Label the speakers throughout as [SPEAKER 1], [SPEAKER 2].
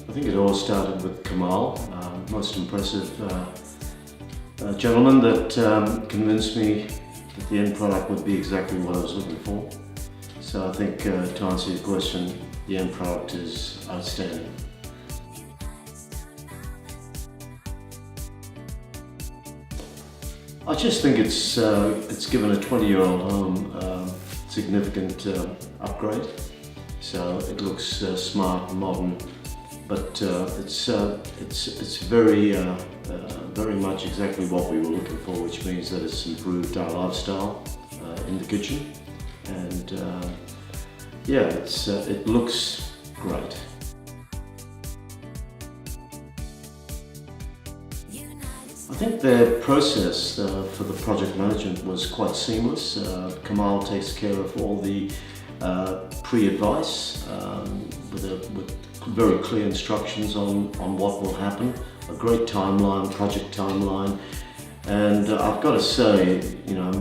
[SPEAKER 1] I think it all started with Kamal, most impressive gentleman that convinced me that the end product would be exactly what I was looking for. So I think to answer your question, the end product is outstanding. I just think it's given a 20-year-old home significant upgrade. So it looks smart and modern, but it's very much exactly what we were looking for, which means that it's improved our lifestyle in the kitchen, and yeah, it looks great. I think the process for the project management was quite seamless. Kamal takes care of all the pre-advice with very clear instructions on what will happen, a great timeline, project timeline, and I've got to say, you know,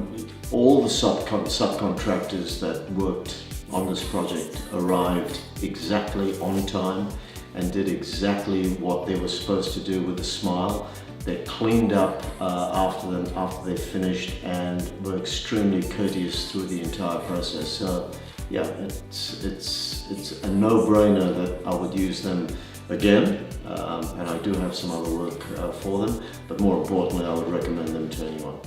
[SPEAKER 1] all the subcontractors that worked on this project arrived exactly on time and did exactly what they were supposed to do with a smile. They cleaned up after they finished and were extremely courteous through the entire process. So yeah, it's a no-brainer that I would use them again, and I do have some other work for them, but more importantly, I would recommend them to anyone.